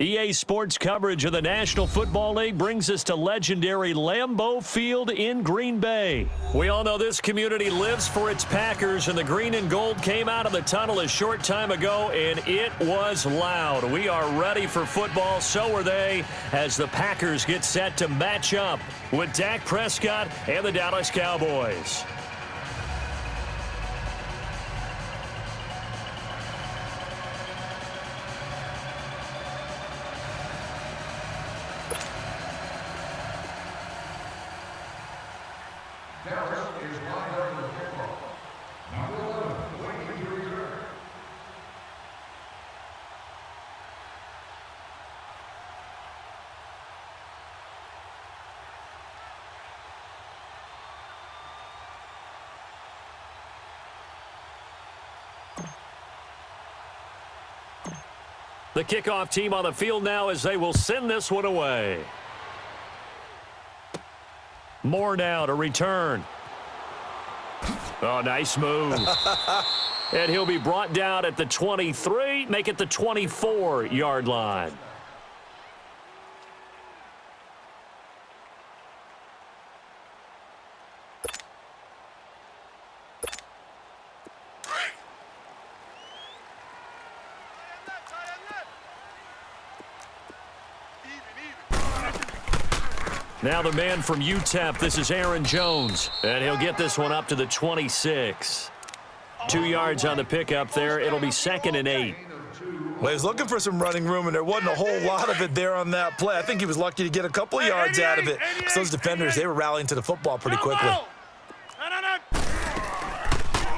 EA Sports coverage of the National Football League brings us to legendary Lambeau Field in Green Bay. We all know this community lives for its Packers, and the green and gold came out of the tunnel a short time ago, and it was loud. We are ready for football, so are they, as the Packers get set to match up with Dak Prescott and the Dallas Cowboys. The kickoff team on the field now as they will send this one away. Moore now to return. Oh, nice move. And he'll be brought down at the 23, make it the 24-yard line. Now the man from UTEP, this is Aaron Jones, and he'll get this one up to the 26. 2 yards on the pickup there. It'll be 2nd and 8. Well, he was looking for some running room, and there wasn't a whole lot of it there on that play. I think he was lucky to get a couple of yards out of it. Because those defenders, they were rallying to the football pretty quickly.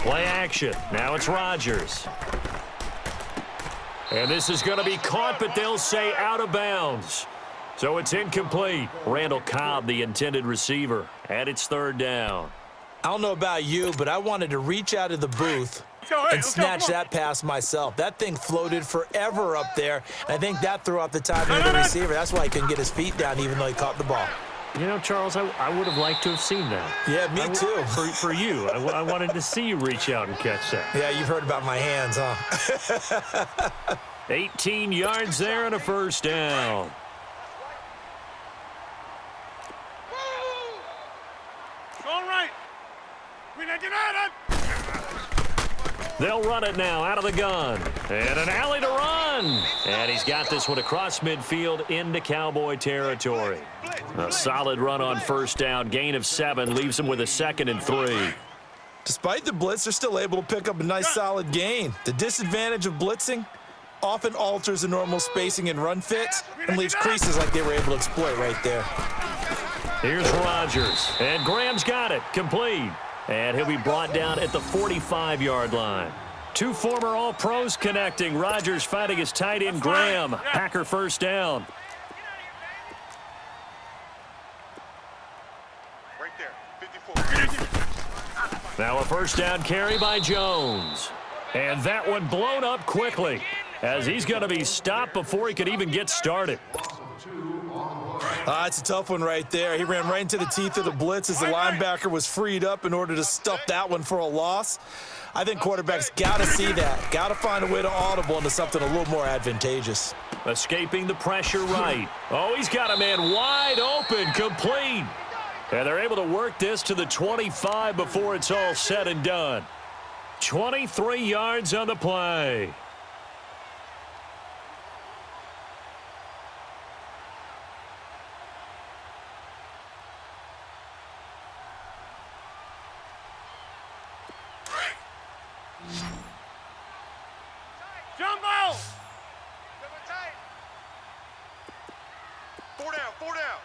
Play action. Now it's Rodgers. And this is going to be caught, but they'll say out of bounds. So it's incomplete. Randall Cobb, the intended receiver, and it's 3rd down. I don't know about you, but I wanted to reach out of the booth and snatch that pass myself. That thing floated forever up there, and I think that threw off the timing of the receiver. That's why he couldn't get his feet down even though he caught the ball. You know, Charles, I would have liked to have seen that. Yeah, me too. For you. I wanted to see you reach out and catch that. Yeah, you've heard about my hands, huh? 18 yards there and a 1st down. They'll run it now out of the gun. And an alley to run. And he's got this one across midfield into Cowboy territory. A solid run on 1st down. Gain of 7 leaves him with a 2nd and 3. Despite the blitz, they're still able to pick up a nice solid gain. The disadvantage of blitzing often alters the normal spacing and run fits and leaves creases like they were able to exploit right there. Here's Rodgers. And Graham's got it. Complete. And he'll be brought down at the 45-yard line. 2 former All-Pros connecting. Rodgers fighting his tight end, Graham. Packer 1st down. Right there, 54. Now a 1st down carry by Jones. And that one blown up quickly as he's going to be stopped before he could even get started. It's a tough one right there. He ran right into the teeth of the blitz as the linebacker was freed up in order to stuff that one for a loss. I think quarterbacks got to see that. Got to find a way to audible into something a little more advantageous. Escaping the pressure right. Oh, he's got a man wide open, complete. And they're able to work this to the 25 before it's all said and done. 23 yards on the play. Jumbo! 4 down.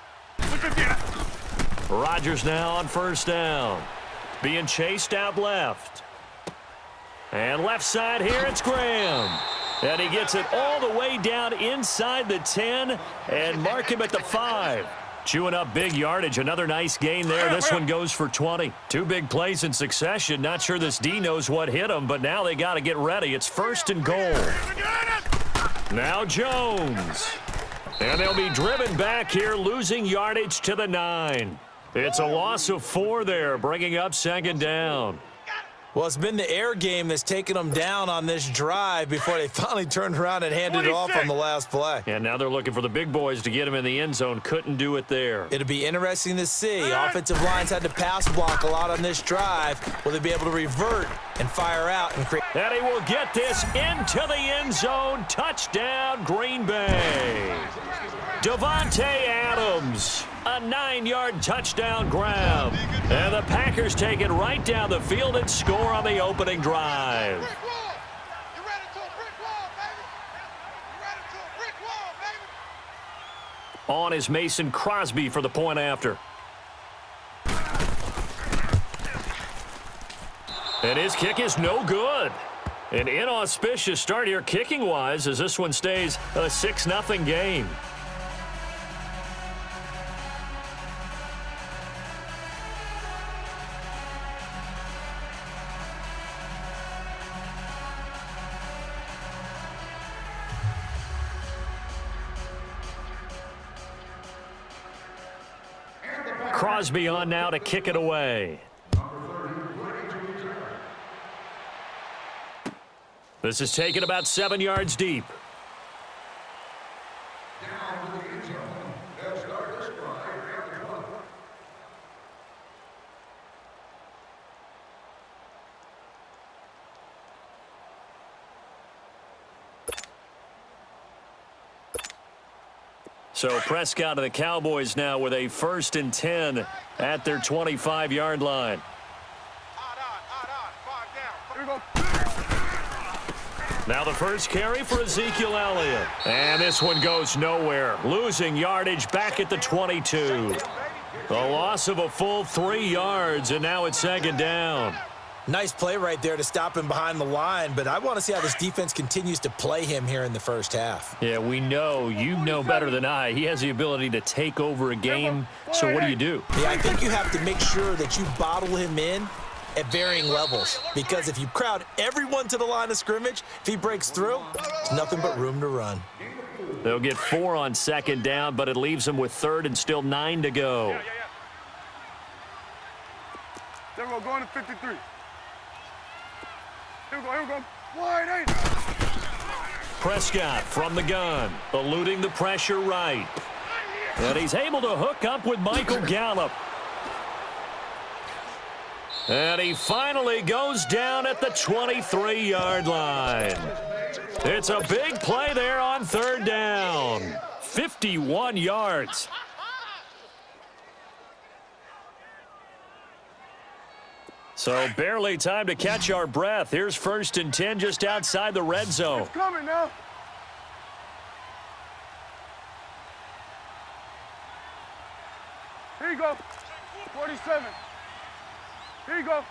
Rodgers now on 1st down. Being chased out left. And left side here, it's Graham. And he gets it all the way down inside the 10 and mark him at the 5. Chewing up big yardage. Another nice gain there. This one goes for 20. 2 big plays in succession. Not sure this D knows what hit him, but now they got to get ready. It's 1st and goal. Now Jones. And they'll be driven back here, losing yardage to the 9. It's a loss of 4 there, bringing up 2nd down. Well, it's been the air game that's taken them down on this drive before they finally turned around and handed it off on the last play. And now they're looking for the big boys to get him in the end zone. Couldn't do it there. It'll be interesting to see. Offensive lines had to pass block a lot on this drive. Will they be able to revert and fire out and create? And he will get this into the end zone. Touchdown, Green Bay. Davante Adams, a 9-yard touchdown grab. And the Packers take it right down the field and score on the opening drive. On is Mason Crosby for the point after. And his kick is no good. An inauspicious start here kicking-wise as this one stays a 6-0 game. Crosby on now to kick it away. This is taken about 7 yards deep. So Prescott of the Cowboys now with a 1st and 10 at their 25-yard line. Now the first carry for Ezekiel Elliott. And this one goes nowhere. Losing yardage back at the 22. A loss of a full 3 yards, and now it's 2nd down. Nice play right there to stop him behind the line, but I want to see how this defense continues to play him here in the first half. Yeah, we know. You know better than I. He has the ability to take over a game, so what do? Yeah, I think you have to make sure that you bottle him in at varying levels, because if you crowd everyone to the line of scrimmage, if he breaks through, there's nothing but room to run. They'll get 4 on 2nd down, but it leaves them with 3rd and still 9 to go. There we go, going to 53. Here we go, wide 8. Prescott from the gun, eluding the pressure right. And he's able to hook up with Michael Gallup. And he finally goes down at the 23-yard line. It's a big play there on 3rd down. 51 yards. So barely time to catch our breath. Here's 1st and 10 just outside the red zone. It's coming now. Here you go. 47. Here you go.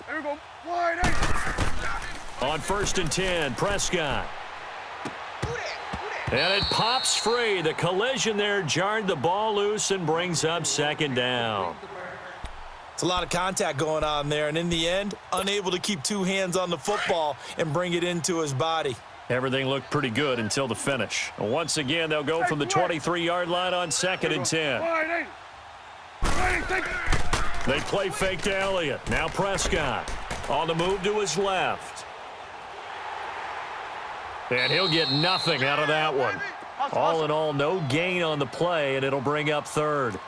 There you go. Wide 8. On 1st and 10, Prescott. And it pops free. The collision there jarred the ball loose and brings up 2nd down. It's a lot of contact going on there, and in the end, unable to keep 2 hands on the football and bring it into his body. Everything looked pretty good until the finish. Once again, they'll go from the 23-yard line on 2nd and 10. They play fake to Elliott. Now Prescott on the move to his left. And he'll get nothing out of that one. All in all, no gain on the play, and it'll bring up 3rd.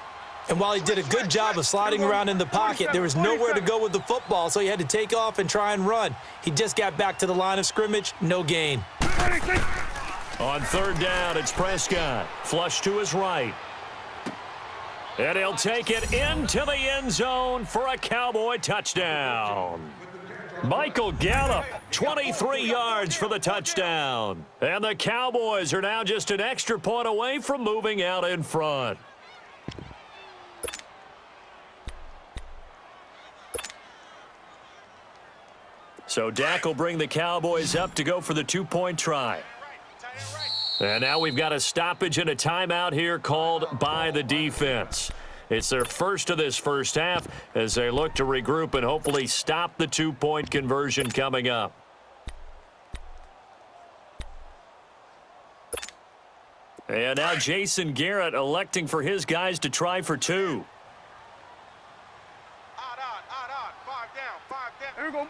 And while he did a good job of sliding around in the pocket, there was nowhere to go with the football, so he had to take off and try and run. He just got back to the line of scrimmage, no gain. On 3rd down, it's Prescott. Flush to his right. And he'll take it into the end zone for a Cowboy touchdown. Michael Gallup, 23 yards for the touchdown. And the Cowboys are now just an extra point away from moving out in front. So Dak will bring the Cowboys up to go for the 2-point try. And now we've got a stoppage and a timeout here called by the defense. It's their first of this first half as they look to regroup and hopefully stop the 2-point conversion coming up. And now Jason Garrett electing for his guys to try for 2. Odd, 5 down. There we go.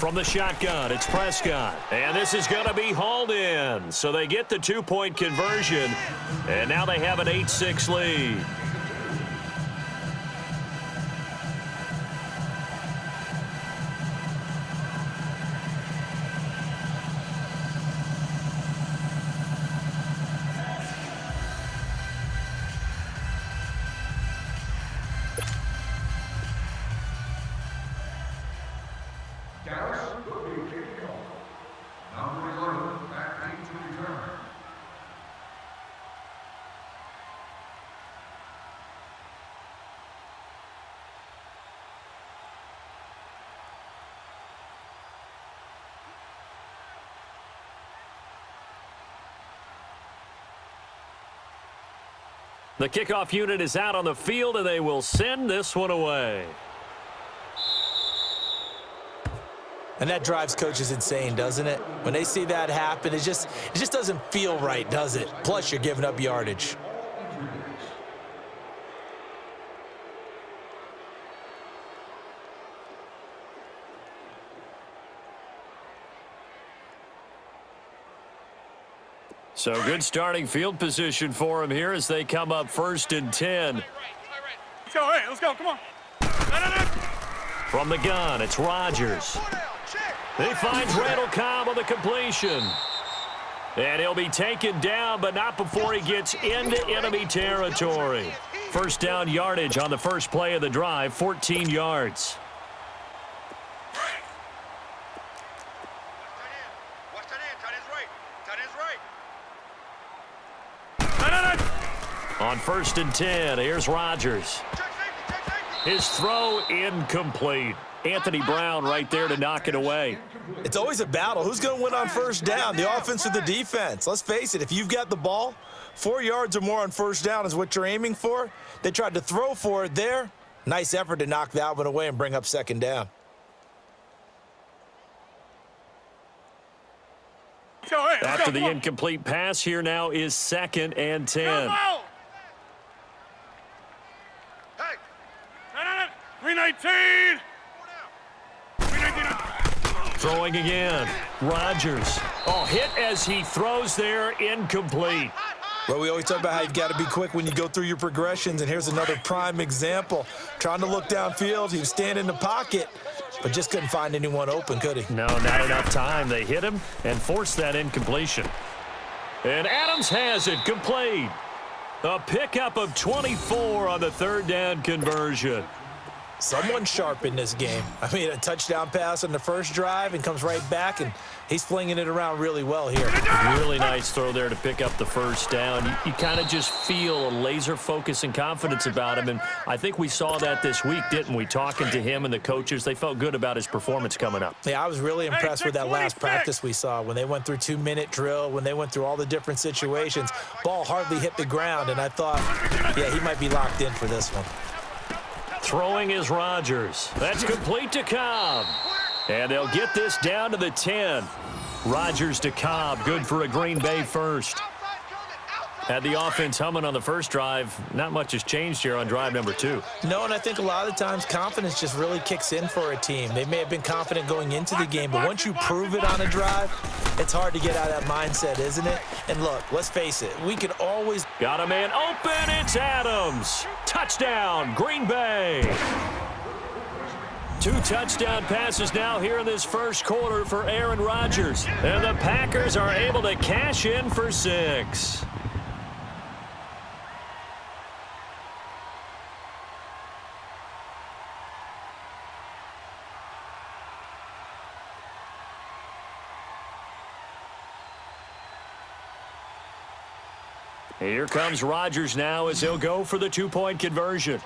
From the shotgun, it's Prescott. And this is going to be hauled in. So they get the 2-point conversion, and now they have an 8-6 lead. The kickoff unit is out on the field, and they will send this one away. And that drives coaches insane, doesn't it? When they see that happen, it just doesn't feel right, does it? Plus, you're giving up yardage. So good starting field position for him here as they come up 1st and 10. Let's go, come on. From the gun, it's Rodgers. He finds Randall Cobb on the completion. And he'll be taken down, but not before he gets into enemy territory. First down yardage on the first play of the drive, 14 yards. On 1st and 10, here's Rodgers. His throw incomplete. Anthony Brown right there to knock it away. It's always a battle. Who's going to win on first down, the offense or the defense? Let's face it, if you've got the ball, 4 yards or more on first down is what you're aiming for. They tried to throw for it there. Nice effort to knock that one away and bring up 2nd down. After the incomplete pass, here now is 2nd and 10. 319. Throwing again. Rodgers. Oh, hit as he throws there, incomplete. Well, we always talk about how you've got to be quick when you go through your progressions, and here's another prime example. Trying to look downfield, he was standing in the pocket, but just couldn't find anyone open, could he? No, not enough time. They hit him and forced that incompletion. And Adams has it complete. A pickup of 24 on the 3rd down conversion. Someone sharp in this game. I mean, a touchdown pass on the first drive and comes right back, and he's flinging it around really well here. Really nice throw there to pick up the first down. You kind of just feel a laser focus and confidence about him, and I think we saw that this week, didn't we? Talking to him and the coaches, they felt good about his performance coming up. Yeah, I was really impressed with that last practice we saw when they went through 2-minute drill, when they went through all the different situations. Ball hardly hit the ground, and I thought, yeah, he might be locked in for this one. Throwing is Rodgers. That's complete to Cobb. And they'll get this down to the 10. Rodgers to Cobb, good for a Green Bay first. Had the offense humming on the first drive. Not much has changed here on drive number 2. No, and I think a lot of times confidence just really kicks in for a team. They may have been confident going into the game, but once you prove it on a drive, it's hard to get out of that mindset, isn't it? And look, let's face it, we can always... Got a man open, it's Adams. Touchdown, Green Bay. 2 touchdown passes now here in this first quarter for Aaron Rodgers. And the Packers are able to cash in for 6. Here comes Rodgers now as he'll go for the 2-point conversion.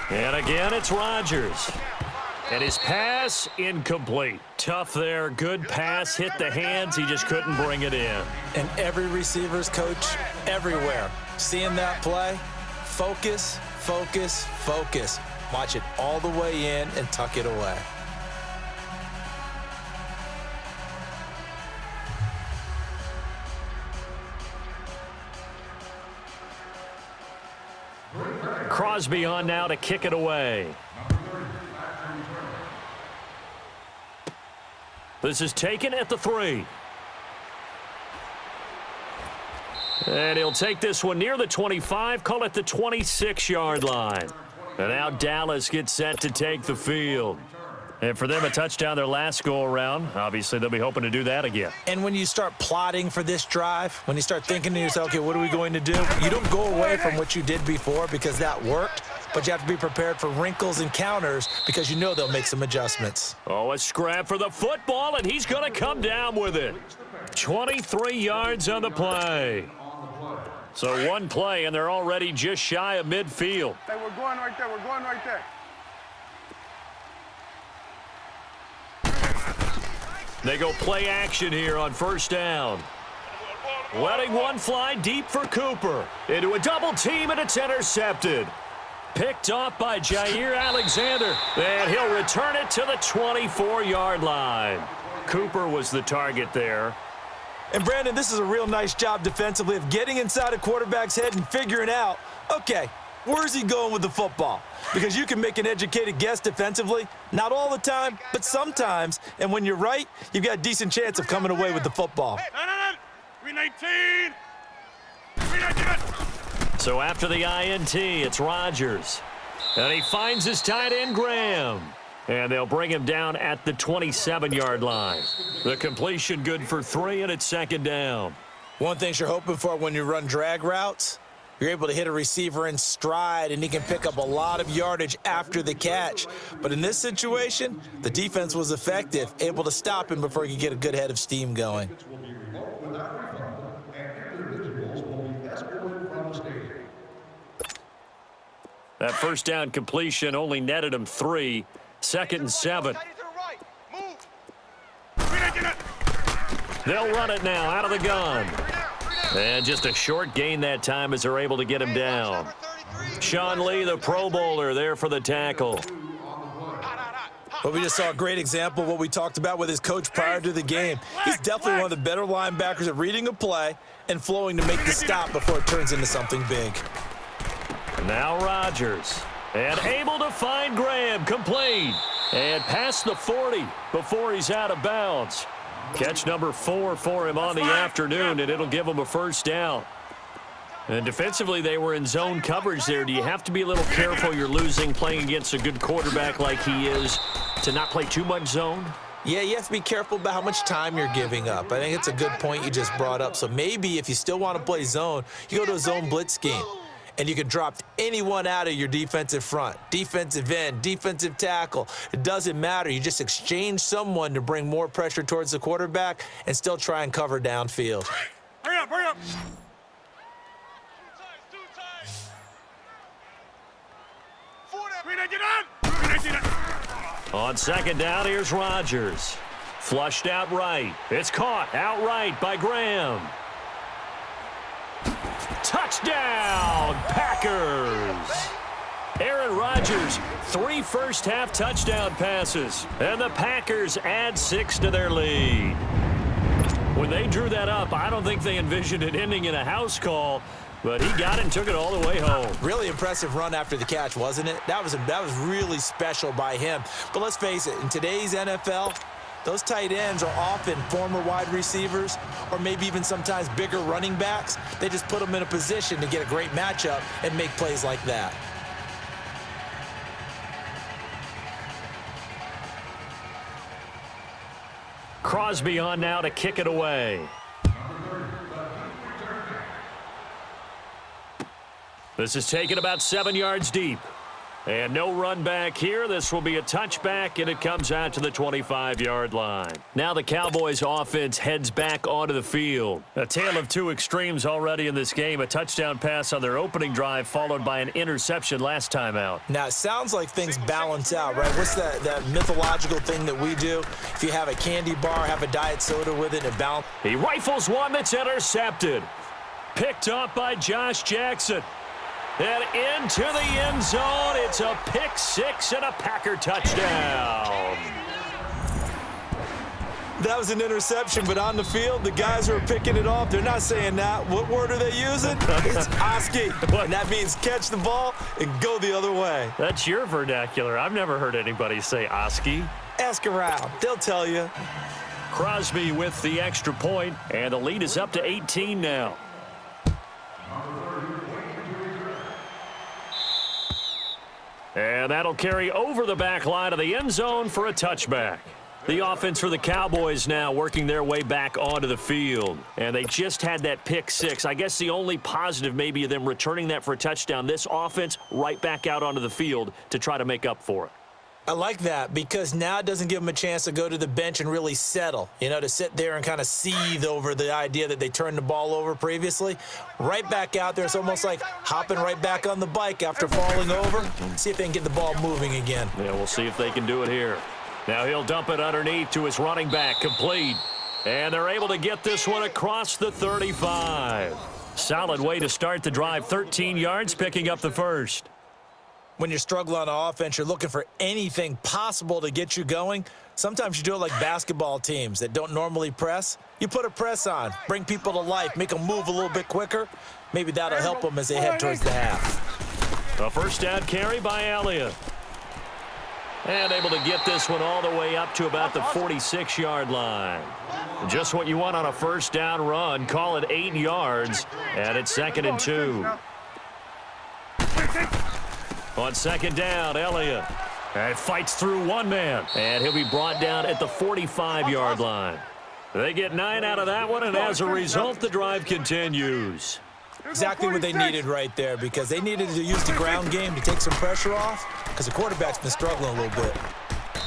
And again, it's Rodgers. And his pass, incomplete. Tough there. Good pass. Hit the hands. He just couldn't bring it in. And every receiver's coach everywhere. Seeing that play, focus, focus, focus. Watch it all the way in and tuck it away. Crosby on now to kick it away. This is taken at the 3. And he'll take this one near the 25, call it the 26-yard line. And now Dallas gets set to take the field. And for them, a touchdown their last go-around. Obviously, they'll be hoping to do that again. And when you start plotting for this drive, when you start thinking to yourself, okay, what are we going to do? You don't go away from what you did before because that worked, but you have to be prepared for wrinkles and counters because you know they'll make some adjustments. Oh, a scrap for the football, and he's going to come down with it. 23 yards on the play. So one play, and they're already just shy of midfield. Hey, we're going right there. We're going right there. They go play action here on first down. Letting one fly deep for Cooper. Into a double team, and it's intercepted. Picked off by Jair Alexander. And he'll return it to the 24-yard line. Cooper was the target there. And, Brandon, this is a real nice job defensively of getting inside a quarterback's head and figuring out, okay, where's he going with the football? Because you can make an educated guess defensively, not all the time, but sometimes. And when you're right, you've got a decent chance of coming away with the football. 319. So after the INT, it's Rodgers. And he finds his tight end, Graham. And they'll bring him down at the 27-yard line. The completion good for 3, and it's second down. One thing you're hoping for when you run drag routes, you're able to hit a receiver in stride, and he can pick up a lot of yardage after the catch. But in this situation, the defense was effective, able to stop him before he could get a good head of steam going. That first down completion only netted him 3. Second and 7. They'll run it now out of the gun. And just a short gain that time as they're able to get him down. Sean Lee, the Pro Bowler, there for the tackle. But we just saw a great example of what we talked about with his coach prior to the game. He's definitely one of the better linebackers at reading a play and flowing to make the stop before it turns into something big. Now Rodgers. And able to find Graham, complete. And past the 40 before he's out of bounds. Catch number 4 for him on the afternoon, and it'll give him a first down. And defensively, they were in zone coverage there. Do you have to be a little careful you're losing playing against a good quarterback like he is to not play too much zone? Yeah, you have to be careful about how much time you're giving up. I think it's a good point you just brought up. So maybe if you still want to play zone, you go to a zone blitz scheme. And you can drop anyone out of your defensive front, defensive end, defensive tackle. It doesn't matter. You just exchange someone to bring more pressure towards the quarterback and still try and cover downfield. Hurry up, hurry up. On second down, here's Rodgers. Flushed out right. It's caught outright by Graham. Touchdown, Packers! Aaron Rodgers, 3 first-half touchdown passes, and the Packers add 6 to their lead. When they drew that up, I don't think they envisioned it ending in a house call, but he got it and took it all the way home. Really impressive run after the catch, wasn't it? That was really special by him. But let's face it, in today's NFL, those tight ends are often former wide receivers or maybe even sometimes bigger running backs. They just put them in a position to get a great matchup and make plays like that. Crosby on now to kick it away. This is taken about 7 yards deep. And no run back here. This will be a touchback, and it comes out to the 25-yard line. Now the Cowboys offense heads back onto the field. A tale of 2 extremes already in this game. A touchdown pass on their opening drive, followed by an interception last time out. Now, it sounds like things balance out, right? What's that mythological thing that we do? If you have a candy bar, have a diet soda with it, and balance. He rifles one that's intercepted. Picked up by Josh Jackson. And into the end zone, it's a pick 6 and a Packer touchdown. That was an interception, but on the field, the guys who are picking it off, they're not saying that. What word are they using? It's Oski, and that means catch the ball and go the other way. That's your vernacular. I've never heard anybody say Oski. Ask around. They'll tell you. Crosby with the extra point, and the lead is up to 18 now. And that'll carry over the back line of the end zone for a touchback. The offense for the Cowboys now working their way back onto the field. And they just had that pick six. I guess the only positive maybe of them returning that for a touchdown. This offense right back out onto the field to try to make up for it. I like that because now it doesn't give them a chance to go to the bench and really settle, to sit there and kind of seethe over the idea that they turned the ball over previously. Right back out there, it's almost like hopping right back on the bike after falling over. See if they can get the ball moving again. Yeah, we'll see if they can do it here. Now he'll dump it underneath to his running back, complete. And they're able to get this one across the 35. Solid way to start the drive, 13 yards, picking up the first. When you're struggling on offense, you're looking for anything possible to get you going. Sometimes you do it like basketball teams that don't normally press. You put a press on, bring people to life, make them move a little bit quicker. Maybe that'll help them as they head towards the half. A first down carry by Elliott. And able to get this one all the way up to about the 46-yard line. Just what you want on a first down run. Call it 8 yards, and it's 2nd and 2. On second down, Elliott. And fights through one man. And he'll be brought down at the 45-yard line. They get 9 out of that one, and as a result, the drive continues. Exactly what they needed right there because they needed to use the ground game to take some pressure off because the quarterback's been struggling a little bit.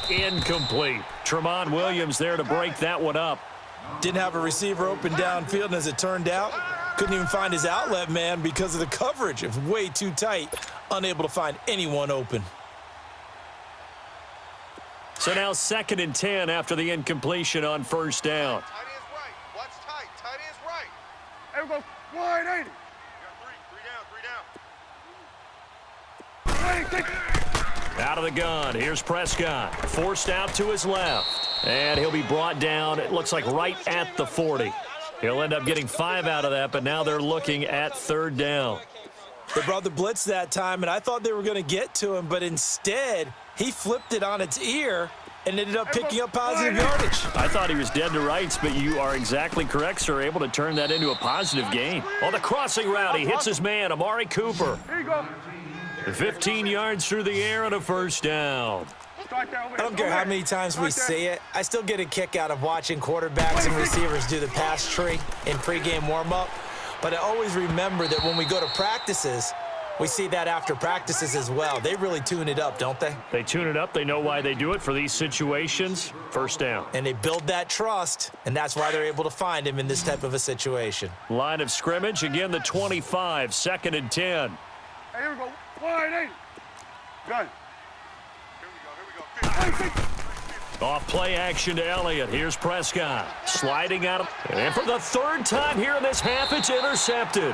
Incomplete. Tremont Williams there to break that one up. Didn't have a receiver open downfield, and as it turned out, couldn't even find his outlet man because of the coverage. It was way too tight, unable to find anyone open. So now 2nd and 10 after the incompletion on first down. Tight is right. Watch tight. Tight is right. There we go. Wide 80. You got three down. Out of the gun. Here's Prescott. Forced out to his left. And he'll be brought down, it looks like, right at the 40. He'll end up getting 5 out of that, but now they're looking at 3rd down. They brought the blitz that time, and I thought they were going to get to him, but instead he flipped it on its ear and ended up picking up positive yardage. I thought he was dead to rights, but you are exactly correct, sir. Able to turn that into a positive gain. On the crossing route, he hits his man, Amari Cooper. Here you go. 15 yards through the air and a first down. I don't care how many times we say it, I still get a kick out of watching quarterbacks and receivers do the pass tree in pregame warm-up. But I always remember that when we go to practices, we see that after practices as well. They really tune it up, don't they? They tune it up. They know why they do it for these situations. First down. And they build that trust, and that's why they're able to find him in this type of a situation. Line of scrimmage, again the 25, 2nd and 10. Hey, here we go. Wide 80. Got it. Here we go. Off play action to Elliott. Here's Prescott. Sliding out of... And for the 3rd time here in this half, it's intercepted.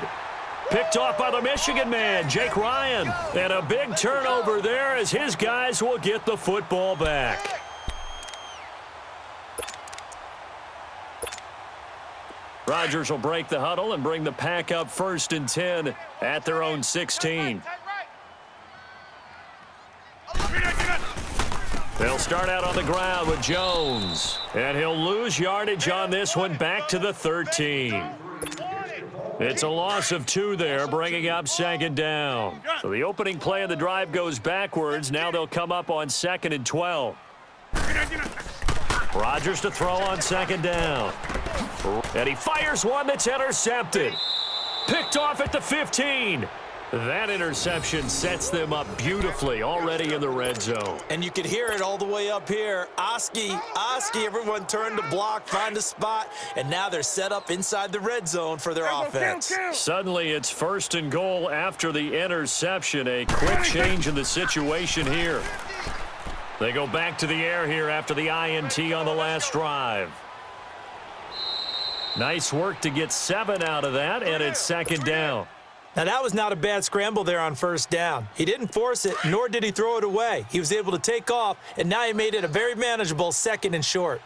Picked off by the Michigan man, Jake Ryan. And a big turnover there as his guys will get the football back. Rodgers will break the huddle and bring the pack up 1st and 10 at their own 16. They'll start out on the ground with Jones. And he'll lose yardage on this one back to the 13. It's a loss of 2 there, bringing up 2nd down. So the opening play of the drive goes backwards. Now they'll come up on 2nd and 12. Rodgers to throw on 2nd down. And he fires one that's intercepted. Picked off at the 15. That interception sets them up beautifully already in the red zone. And you could hear it all the way up here. Oski, everyone turned to block, find a spot, and now they're set up inside the red zone for their offense. Suddenly it's 1st and goal after the interception. A quick change in the situation here. They go back to the air here after the INT on the last drive. Nice work to get 7 out of that, and it's 2nd down. Now, that was not a bad scramble there on 1st down. He didn't force it, nor did he throw it away. He was able to take off, and now he made it a very manageable 2nd and short.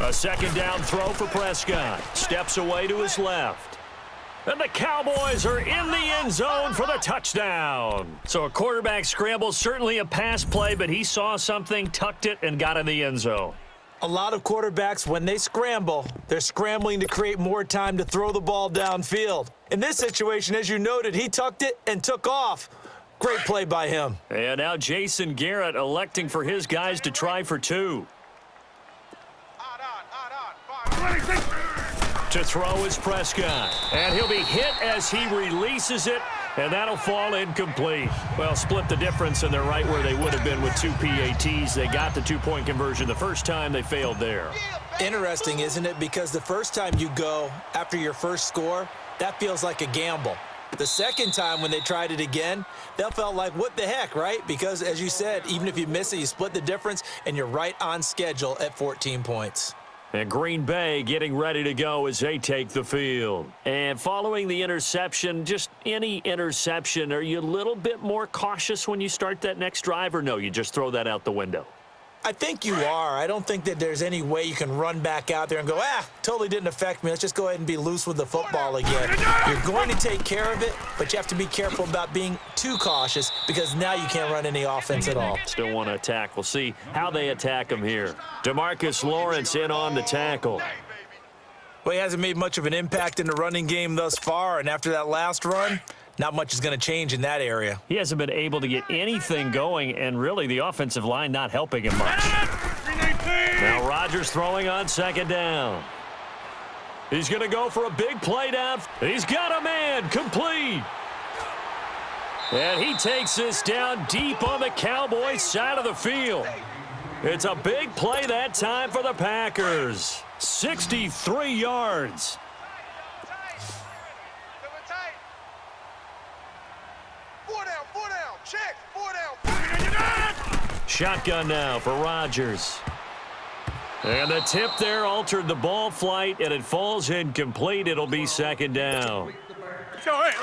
A second down throw for Prescott. Steps away to his left. And the Cowboys are in the end zone for the touchdown. So a quarterback scramble, certainly a pass play, but he saw something, tucked it, and got in the end zone. A lot of quarterbacks, when they scramble, they're scrambling to create more time to throw the ball downfield. In this situation, as you noted, he tucked it and took off. Great play by him. And now Jason Garrett electing for his guys to try for two. To throw is Prescott. And he'll be hit as he releases it, and that'll fall incomplete. Well, split the difference, and they're right where they would have been with two PATs. They got the two-point conversion the first time. They failed there. Interesting, isn't it? Because the first time you go after your first score, that feels like a gamble. The second time when they tried it again, that felt like, what the heck, right? Because, as you said, even if you miss it, you split the difference, and you're right on schedule at 14 points. And Green Bay getting ready to go as they take the field. And following the interception, just any interception, are you a little bit more cautious when you start that next drive, or no, you just throw that out the window? I think you are. I don't think that there's any way you can run back out there and go, totally didn't affect me. Let's just go ahead and be loose with the football again. You're going to take care of it, but you have to be careful about being too cautious because now you can't run any offense at all. Still want to attack. We'll see how they attack him here. DeMarcus Lawrence in on the tackle. Well, he hasn't made much of an impact in the running game thus far, and after that last run, not much is going to change in that area. He hasn't been able to get anything going, and really the offensive line not helping him much. Now Rodgers throwing on second down. He's going to go for a big play down. He's got a man, complete. And he takes this down deep on the Cowboys side of the field. It's a big play that time for the Packers. 63 yards. Shotgun now for Rodgers. And the tip there altered the ball flight, and it falls incomplete. It'll be second down.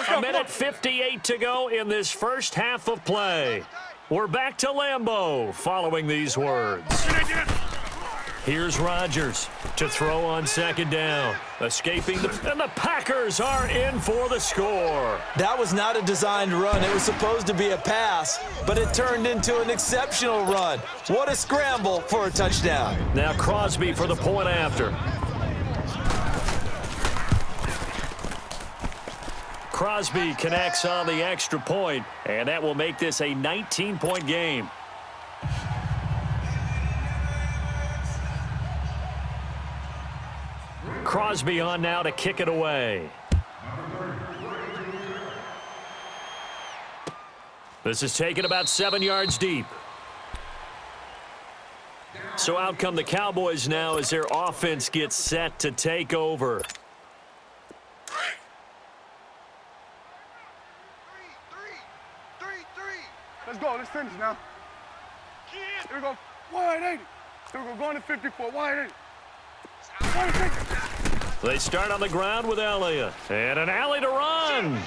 A minute 58 to go in this first half of play. We're back to Lambeau following these words. Here's Rodgers to throw on second down. Escaping, and the Packers are in for the score. That was not a designed run. It was supposed to be a pass, but it turned into an exceptional run. What a scramble for a touchdown. Now Crosby for the point after. Crosby connects on the extra point, and that will make this a 19-point game. Crosby on now to kick it away. This is taken about 7 yards deep. So out come the Cowboys now as their offense gets set to take over. Let's go. Let's finish now. Here we go. Wide 80. Here we go. Going to 54. Wide 80. They start on the ground with Elliott. And an alley to run.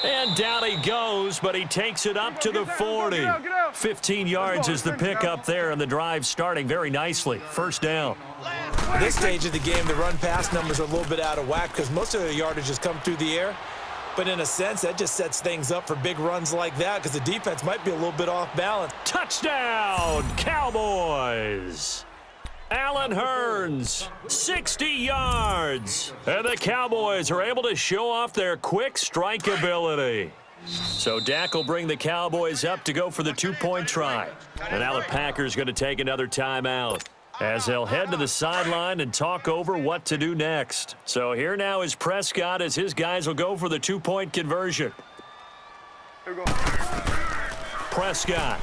And down he goes, but he takes it up to the 40. 15 yards is the pickup there, and the drive starting very nicely. First down. At this stage of the game, the run-pass numbers are a little bit out of whack because most of the yardage has come through the air. But in a sense, that just sets things up for big runs like that because the defense might be a little bit off balance. Touchdown, Cowboys! Allen Hurns, 60 yards. And the Cowboys are able to show off their quick strike ability. So Dak will bring the Cowboys up to go for the two-point try. And now the Packers going to take another timeout as they'll head to the sideline and talk over what to do next. So here now is Prescott as his guys will go for the two-point conversion. Here we go. Prescott.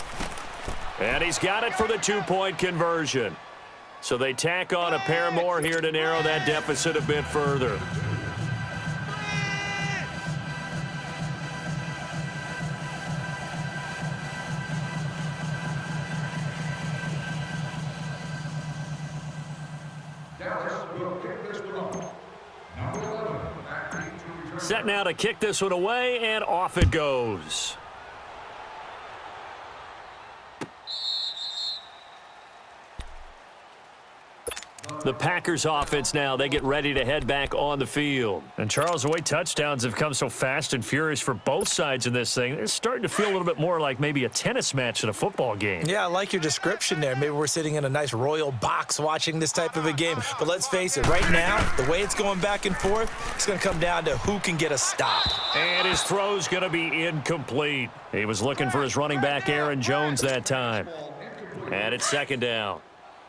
And he's got it for the two-point conversion. So they tack on a pair more here to narrow that deficit a bit further. Set now to kick this one away, and off it goes. The Packers offense now, they get ready to head back on the field. And Charles, the way touchdowns have come so fast and furious for both sides in this thing, it's starting to feel a little bit more like maybe a tennis match than a football game. Yeah, I like your description there. Maybe we're sitting in a nice royal box watching this type of a game. But let's face it, right now, the way it's going back and forth, it's going to come down to who can get a stop. And his throw's going to be incomplete. He was looking for his running back, Aaron Jones, that time. And it's second down.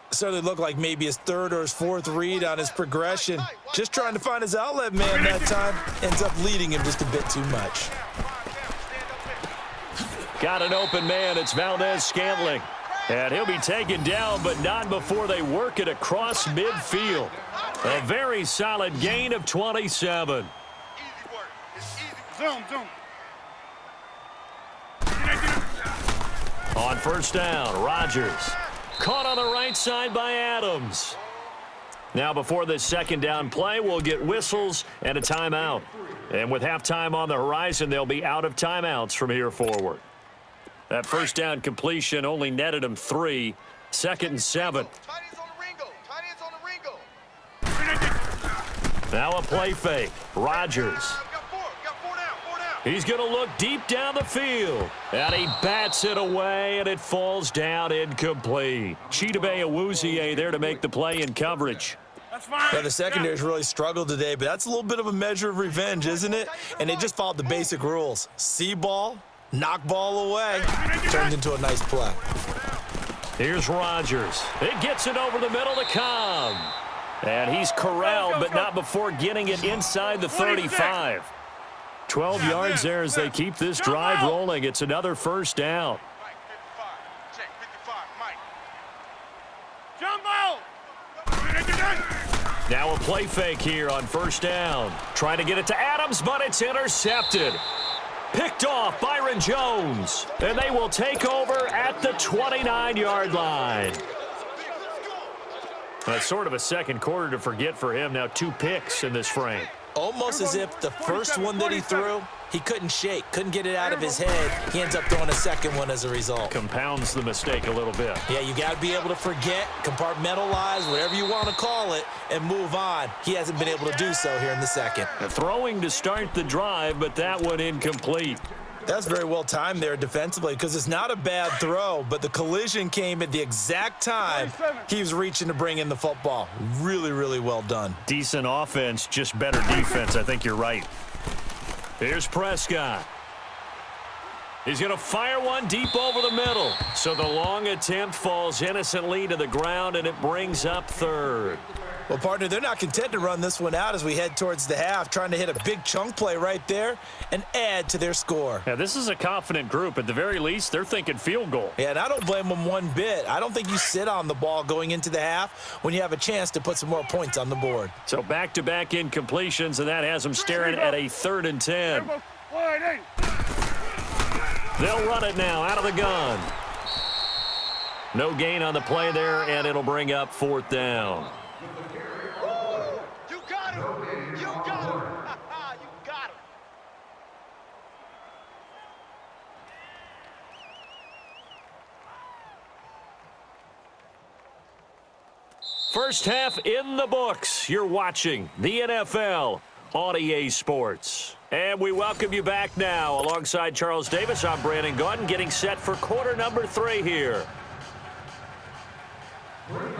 Certainly looked like maybe his third or his fourth read on his progression. Just trying to find his outlet man that time. Ends up leading him just a bit too much. Got an open man. It's Valdez-Scantling. And he'll be taken down, but not before they work it across midfield. A very solid gain of 27. Zoom. On first down, Rodgers. Caught on the right side by Adams. Now before this second down play, we'll get whistles and a timeout. And with halftime on the horizon, they'll be out of timeouts from here forward. That first down completion only netted him 3. 2nd and 7. Now a play fake. Rodgers. He's going to look deep down the field. And he bats it away, and it falls down incomplete. Chidobe Awuzie there to make the play in coverage. Yeah, the secondary's really struggled today, but that's a little bit of a measure of revenge, isn't it? And they just followed the basic rules. See ball, knock ball away. Turned into a nice play. Here's Rodgers. It gets it over the middle to Cobb. And he's corralled, but not before getting it inside the 35. 12 yards there as they keep this drive rolling. It's another first down. Now a play fake here on first down. Trying to get it to Adams, but it's intercepted. Picked off Byron Jones. And they will take over at the 29-yard line. That's sort of a second quarter to forget for him. Now 2 picks in this frame. Almost as if the first one that he threw, he couldn't shake, couldn't get it out of his head. He ends up throwing a second one as a result. Compounds the mistake a little bit. Yeah, you got to be able to forget, compartmentalize, whatever you want to call it, and move on. He hasn't been able to do so here in the second. Throwing to start the drive, but that one incomplete. That's very well timed there defensively because it's not a bad throw, but the collision came at the exact time he was reaching to bring in the football. Really, really well done. Decent offense, just better defense. I think you're right. Here's Prescott. He's going to fire one deep over the middle. So the long attempt falls innocently to the ground, and it brings up third. Well, partner, they're not content to run this one out as we head towards the half, trying to hit a big chunk play right there and add to their score. Yeah, this is a confident group. At the very least, they're thinking field goal. Yeah, and I don't blame them one bit. I don't think you sit on the ball going into the half when you have a chance to put some more points on the board. So back-to-back incompletions, and that has them staring at a 3rd and 10. They'll run it now out of the gun. No gain on the play there, and it'll bring up 4th down. First half in the books. You're watching the NFL on EA Sports. And we welcome you back now. Alongside Charles Davis, I'm Brandon Gaudin, getting set for quarter number 3 here.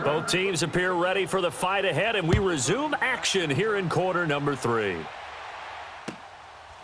Both teams appear ready for the fight ahead, and we resume action here in quarter number 3.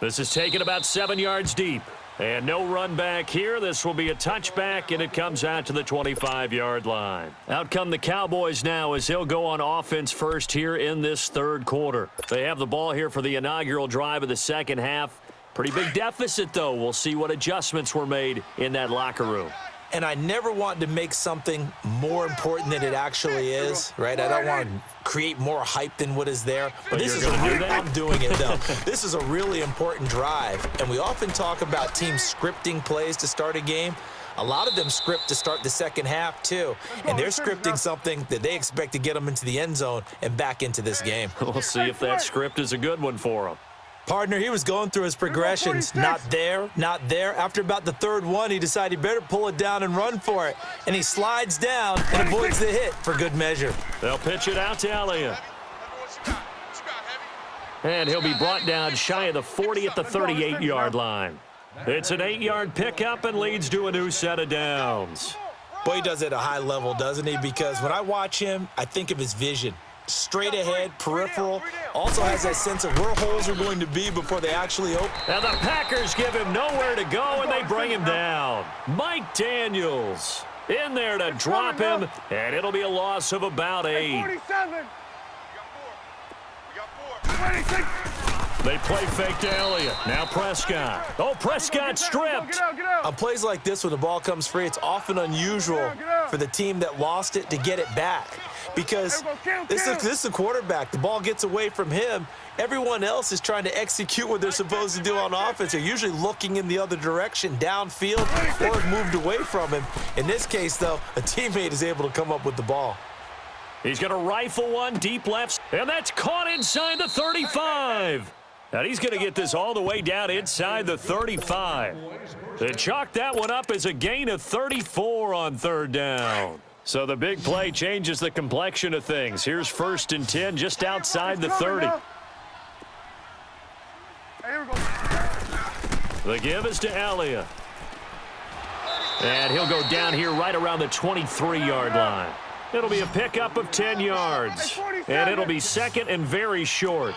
This is taken about 7 yards deep. And no run back here. This will be a touchback, and it comes out to the 25-yard line. Out come the Cowboys now as they'll go on offense first here in this 3rd quarter. They have the ball here for the inaugural drive of the second half. Pretty big deficit, though. We'll see what adjustments were made in that locker room. And I never want to make something more important than it actually is, right? I don't want to create more hype than what is there. But this is I'm doing it, though. This is a really important drive. And we often talk about teams scripting plays to start a game. A lot of them script to start the second half, too. And they're scripting something that they expect to get them into the end zone and back into this game. We'll see if that script is a good one for them. Partner, he was going through his progressions. Not there, not there. After about the third one, he decided he better pull it down and run for it. And he slides down and avoids the hit for good measure. They'll pitch it out to Elliott. And he'll be brought down shy of the 40 at the 38-yard line. It's an 8-yard pickup and leads to a new set of downs. Boy, he does it at a high level, doesn't he? Because when I watch him, I think of his vision. Straight ahead, peripheral, also has that sense of where holes are going to be before they actually open. And the Packers give him nowhere to go, and they bring him down. Mike Daniels in there to drop him, and it'll be a loss of about 8. 47. They play fake to Elliott. Now Prescott. Oh, Prescott stripped. Get out. On plays like this, when the ball comes free, it's often unusual for the team that lost it to get it back. Because this is the quarterback. The ball gets away from him. Everyone else is trying to execute what they're supposed to do on offense. They're usually looking in the other direction, downfield, or have moved away from him. In this case, though, a teammate is able to come up with the ball. He's going to rifle one deep left, and that's caught inside the 35. And he's going to get this all the way down inside the 35. They chalk that one up as a gain of 34 on third down. So the big play changes the complexion of things. Here's 1st and 10 just outside the 30. The give is to Elliott. And he'll go down here right around the 23-yard line. It'll be a pickup of 10 yards. And it'll be second and very short.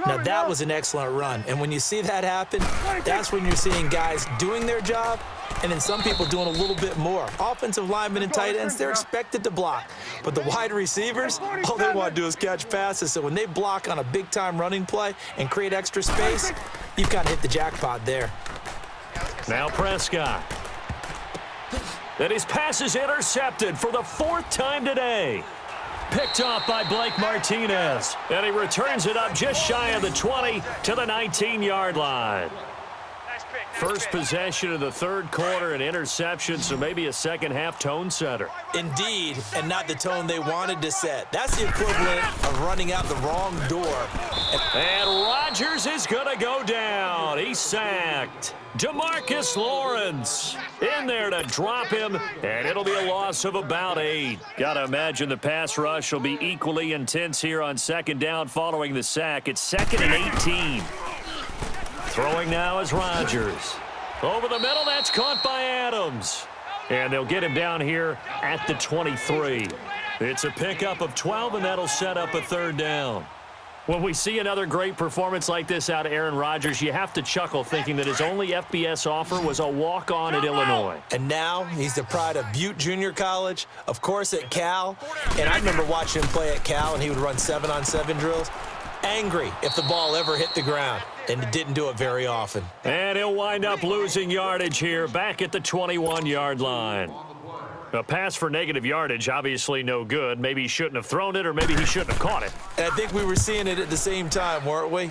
Now, that was an excellent run. And when you see that happen, that's when you're seeing guys doing their job and then some people doing a little bit more. Offensive linemen and tight ends, they're expected to block. But the wide receivers, all they want to do is catch passes. So when they block on a big-time running play and create extra space, you've got to hit the jackpot there. Now Prescott. And his pass is intercepted for the 4th time today. Picked off by Blake Martinez. And he returns it up just shy of the 20 to the 19-yard line. First possession of the third quarter, an interception, so maybe a second-half tone setter. Indeed, and not the tone they wanted to set. That's the equivalent of running out the wrong door. And Rodgers is going to go down. He's sacked. DeMarcus Lawrence in there to drop him, and it'll be a loss of about 8. Got to imagine the pass rush will be equally intense here on second down following the sack. It's 2nd and 18. Throwing now is Rodgers. Over the middle, that's caught by Adams. And they'll get him down here at the 23. It's a pickup of 12, and that'll set up a third down. When we see another great performance like this out of Aaron Rodgers, you have to chuckle thinking that his only FBS offer was a walk-on at Illinois. And now he's the pride of Butte Junior College, of course at Cal. And I remember watching him play at Cal, and he would run 7-on-7 drills. Angry if the ball ever hit the ground, and it didn't do it very often. And he'll wind up losing yardage here back at the 21-yard line. A pass for negative yardage, obviously no good. Maybe he shouldn't have thrown it, or maybe he shouldn't have caught it. And I think we were seeing it at the same time, weren't we?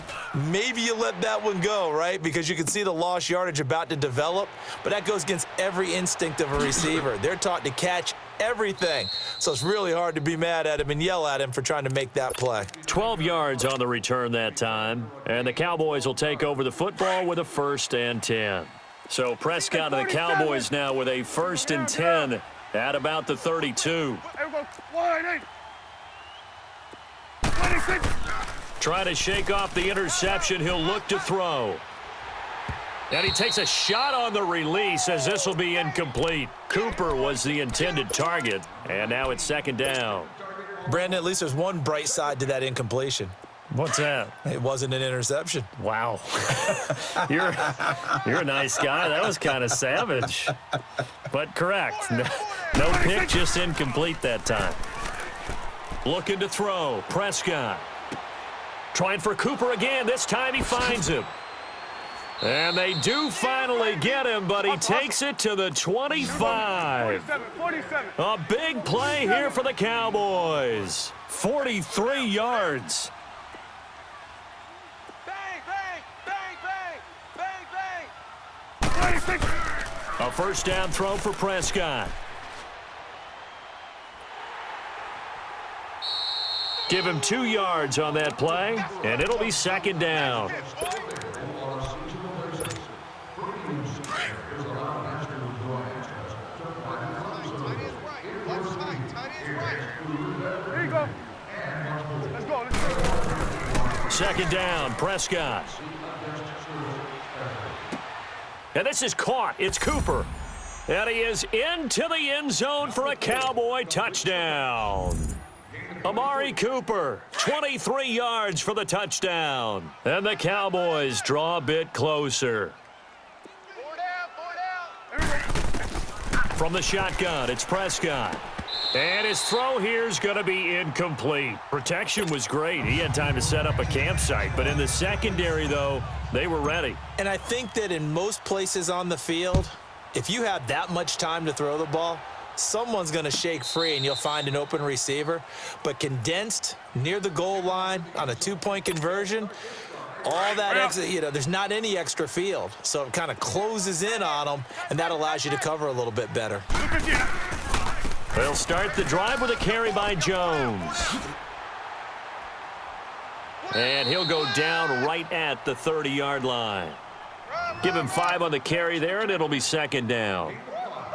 Maybe you let that one go, right? Because you can see the lost yardage about to develop, but that goes against every instinct of a receiver. They're taught to catch everything. So it's really hard to be mad at him and yell at him for trying to make that play. 12 yards on the return that time. And the Cowboys will take over the football with a 1st and 10. So Prescott and the Cowboys now with a 1st and 10 at about the 32. Trying to shake off the interception. He'll look to throw. And he takes a shot on the release as this will be incomplete. Cooper was the intended target, and now it's 2nd down. Brandon, at least there's one bright side to that incompletion. What's that? It wasn't an interception. Wow. You're a nice guy. That was kind of savage. But correct. No pick, just incomplete that time. Looking to throw. Prescott. Trying for Cooper again. This time he finds him. And they do finally get him, but he takes it to the 25. A big play here for the Cowboys. 43 yards. A 1st down throw for Prescott. Give him 2 yards on that play, and it'll be 2nd down. There you go. Let's go. Let's go. Second down, Prescott. And this is caught. It's Cooper. And he is into the end zone for a Cowboy touchdown. Amari Cooper, 23 yards for the touchdown. And the Cowboys draw a bit closer. From the shotgun, it's Prescott. And his throw here is going to be incomplete. Protection was great. He had time to set up a campsite. But in the secondary, though, they were ready. And I think that in most places on the field, if you have that much time to throw the ball, someone's going to shake free and you'll find an open receiver. But condensed near the goal line on a two-point conversion, all that extra, there's not any extra field. So it kind of closes in on them, and that allows you to cover a little bit better. They'll start the drive with a carry by Jones. And he'll go down right at the 30-yard line. Give him 5 on the carry there, and it'll be second down.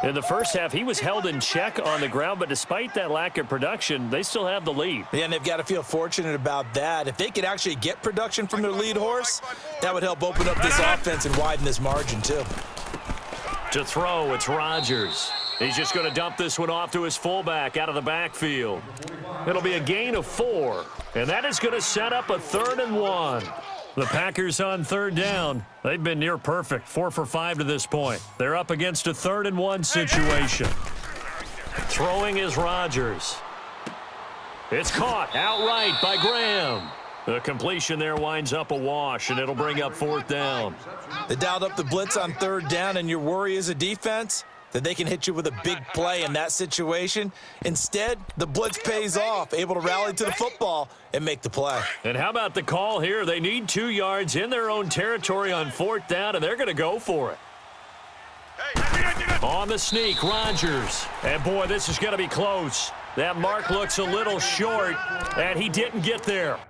In the first half, he was held in check on the ground, but despite that lack of production, they still have the lead. Yeah, and they've got to feel fortunate about that. If they could actually get production from their lead horse, that would help open up this offense and widen this margin, too. To throw, it's Rodgers. He's just going to dump this one off to his fullback out of the backfield. It'll be a gain of 4, and that is going to set up a 3rd and 1. The Packers on third down. They've been near perfect, 4 for 5 to this point. They're up against a 3rd and 1 situation. Throwing is Rodgers. It's caught outright by Graham. The completion there winds up a wash, and it'll bring up 4th down. They dialed up the blitz on 3rd down, and your worry as a defense that they can hit you with a big play in that situation. Instead, the blitz pays off, able to rally to the football and make the play. And how about the call here? They need 2 yards in their own territory on 4th down, and they're going to go for it. On the sneak, Rodgers. And, boy, this is going to be close. That mark looks a little short, and he didn't get there.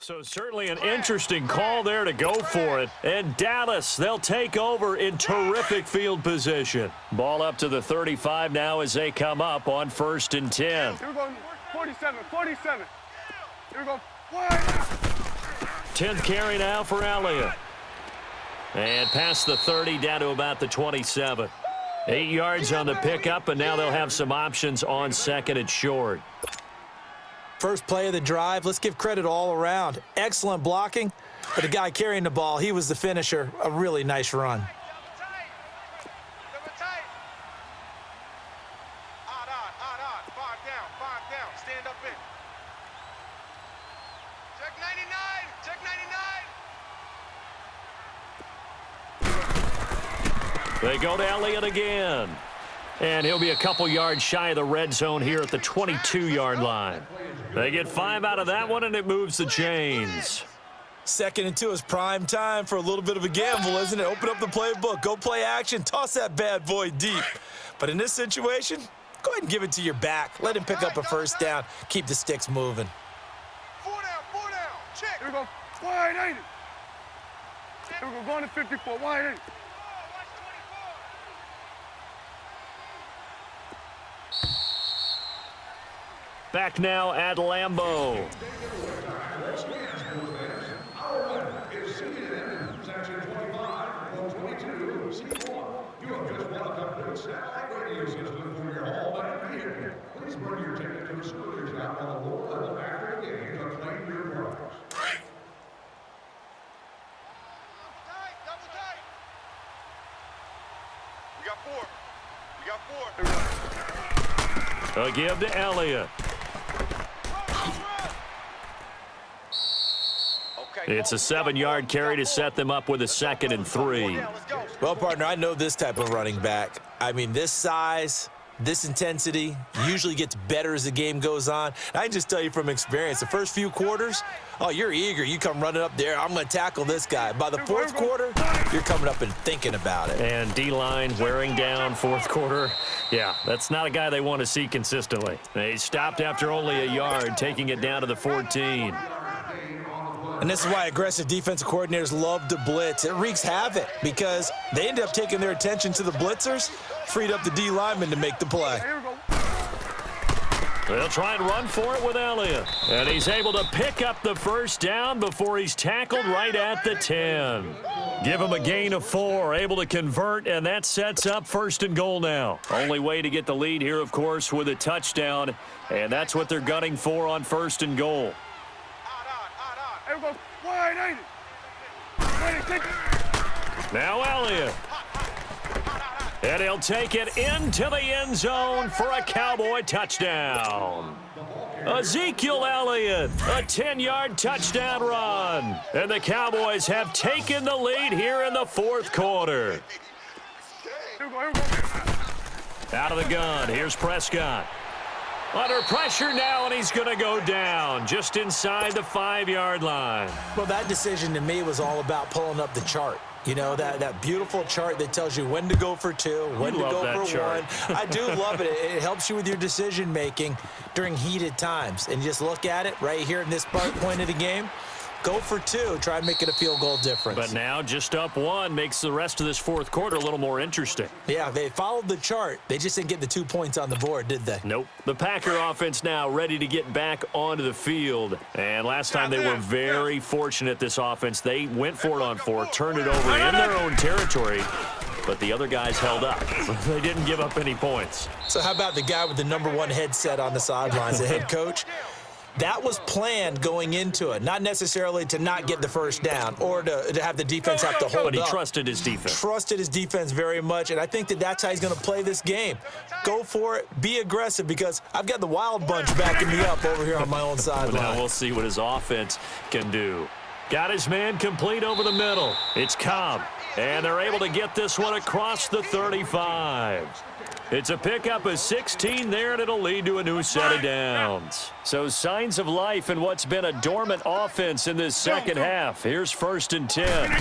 So certainly an interesting call there to go for it. And Dallas, they'll take over in terrific field position. Ball up to the 35 now as they come up on 1st and 10. Here we go, 47. Here we go, 10th carry now for Elliott. And past the 30 down to about the 27. 8 yards on the pickup, and now they'll have some options on 2nd and short. First play of the drive, let's give credit all around. Excellent blocking, but the guy carrying the ball, he was the finisher. A really nice run. Stand up in. Check 99. They go to Elliott again. And he'll be a couple yards shy of the red zone here at the 22-yard line. They get 5 out of that one, and it moves the chains. 2nd and 2 is prime time for a little bit of a gamble, isn't it? Open up the playbook, go play action, toss that bad boy deep. But in this situation, go ahead and give it to your back. Let him pick up a 1st down, keep the sticks moving. 4 down, check. Here we go, wide 80. Here we go, going to 54, wide 80. Back now at Lambeau. We got 4. A give to Elliott. It's a 7-yard carry to set them up with a 2nd and 3. Well, partner, I know this type of running back. I mean, this size, this intensity usually gets better as the game goes on. I can just tell you from experience, the first few quarters, oh, you're eager. You come running up there. I'm going to tackle this guy. By the fourth quarter, you're coming up and thinking about it. And D-line wearing down fourth quarter. Yeah, that's not a guy they want to see consistently. They stopped after only a yard, taking it down to the 14. And this is why aggressive defensive coordinators love to blitz. It wreaks havoc because they end up taking their attention to the blitzers, freed up the D lineman to make the play. They'll try and run for it with Elliott. And he's able to pick up the first down before he's tackled right at the 10. Give him a gain of 4, able to convert, and that sets up 1st and goal now. Only way to get the lead here, of course, with a touchdown, and that's what they're gunning for on 1st and goal. Wide 80. Now Elliott. And he'll take it into the end zone for a Cowboy touchdown. Ezekiel Elliott, a 10-yard touchdown run. And the Cowboys have taken the lead here in the 4th quarter. Out of the gun, here's Prescott. Under pressure now, and he's going to go down just inside the 5-yard line. Well, that decision to me was all about pulling up the chart. You know, that beautiful chart that tells you when to go for 2, when to go for 1. I do love it. It helps you with your decision-making during heated times. And just look at it right here in this point of the game. Go for 2. Try and make it a field goal difference. But now just up 1 makes the rest of this 4th quarter a little more interesting. Yeah, they followed the chart. They just didn't get the 2 points on the board, did they? Nope. The Packer offense now ready to get back onto the field. And last time they were very fortunate, this offense. They went for it on 4, turned it over in their own territory, but the other guys held up. They didn't give up any points. So how about the guy with the #1 headset on the sidelines, the head coach? That was planned going into it, not necessarily to not get the first down or to have the defense have to hold up. But he trusted his defense. Trusted his defense very much, and I think that's how he's going to play this game. Go for it. Be aggressive because I've got the wild bunch backing me up over here on my own sideline. Now we'll see what his offense can do. Got his man complete over the middle. It's Cobb, and they're able to get this one across the 35. It's a pickup of 16 there, and it'll lead to a new set of downs. So signs of life in what's been a dormant offense in this second half. Here's 1st and 10.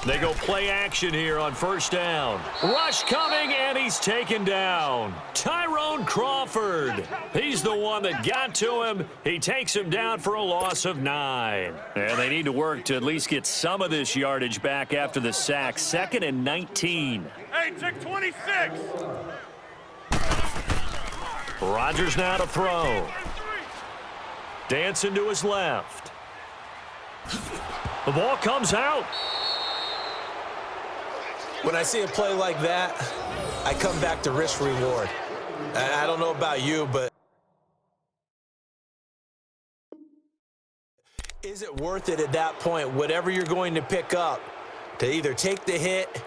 They go play action here on 1st down. Rush coming, and he's taken down. Tyrone Crawford. He's the one that got to him. He takes him down for a loss of 9. And they need to work to at least get some of this yardage back after the sack. 2nd and 19. Hey, check 26. Rodgers now to throw. Dancing to his left. The ball comes out. When I see a play like that, I come back to risk-reward. I don't know about you, but is it worth it at that point, whatever you're going to pick up, to either take the hit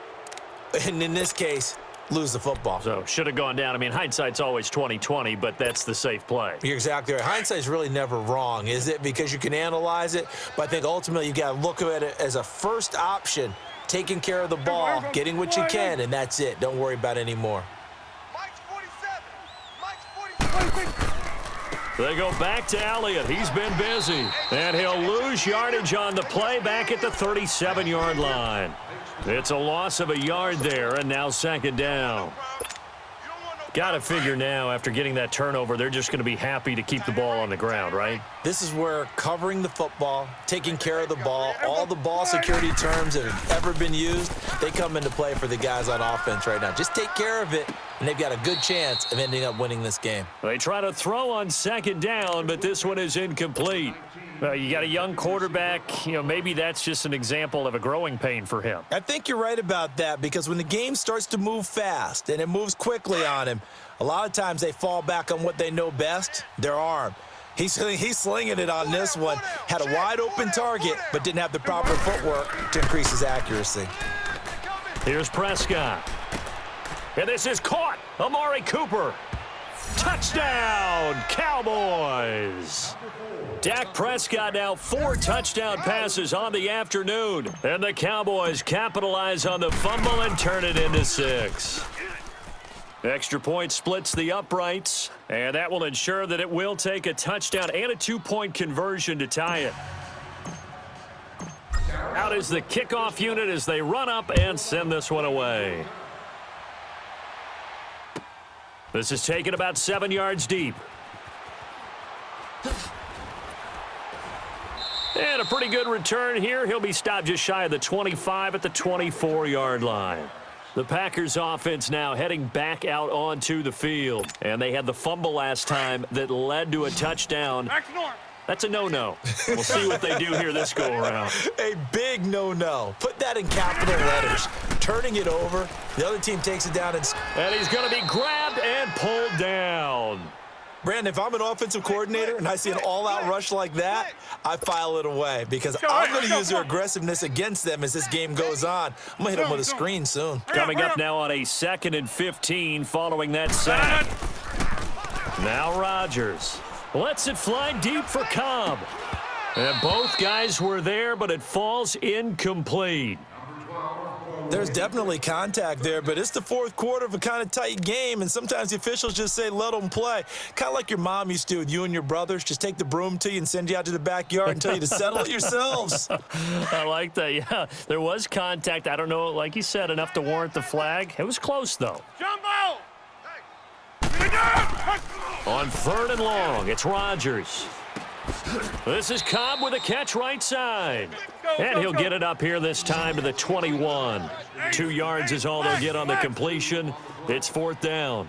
and, in this case, lose the football? So should have gone down. I mean, hindsight's always 20/20, but that's the safe play. You're exactly right. Hindsight's really never wrong, is it? Because you can analyze it, but I think ultimately you got to look at it as a first option. Taking care of the ball, getting what you can, and that's it. Don't worry about it anymore. They go back to Elliott. He's been busy. And he'll lose yardage on the play back at the 37-yard line. It's a loss of a yard there, and now 2nd down. Got to figure now, after getting that turnover, they're just going to be happy to keep the ball on the ground, right? This is where covering the football, taking care of the ball, all the ball security terms that have ever been used, they come into play for the guys on offense right now. Just take care of it, and they've got a good chance of ending up winning this game. They try to throw on 2nd down, but this one is incomplete. You got a young quarterback. You know, maybe that's just an example of a growing pain for him. I think you're right about that because when the game starts to move fast and it moves quickly on him, a lot of times they fall back on what they know best, their arm. He's slinging it on this one. Had a wide-open target, but didn't have the proper footwork to increase his accuracy. Here's Prescott. And this is caught. Amari Cooper. Touchdown, Cowboys. Dak Prescott now 4 touchdown passes on the afternoon. And the Cowboys capitalize on the fumble and turn it into 6. Extra point splits the uprights, and that will ensure that it will take a touchdown and a 2-point conversion to tie it. Out is the kickoff unit as they run up and send this one away. This is taken about 7 yards deep. And a pretty good return here. He'll be stopped just shy of the 25 at the 24-yard line. The Packers offense now heading back out onto the field. And they had the fumble last time that led to a touchdown. That's a no-no. We'll see what they do here this go-around. A big no-no. Put that in capital letters. Turning it over. The other team takes it down. And he's going to be grabbed and pulled down. Brandon, if I'm an offensive coordinator and I see an all-out rush like that, I file it away because I'm going to use their aggressiveness against them as this game goes on. I'm going to hit them with a screen soon. Coming up now on a 2nd and 15 following that sack. Now Rodgers lets it fly deep for Cobb. And both guys were there, but it falls incomplete. There's definitely contact there, but it's the fourth quarter of a kind of tight game, and sometimes the officials just say, let them play. Kind of like your mom used to with you and your brothers. Just take the broom to you and send you out to the backyard and tell you to settle it yourselves. I like that, yeah. There was contact. I don't know, like you said, enough to warrant the flag. It was close, though. Jumbo! On 3rd and long, it's Rodgers. This is Cobb with a catch right side. And he'll get it up here this time to the 21. 2 yards is all they'll get on the completion. It's 4th down.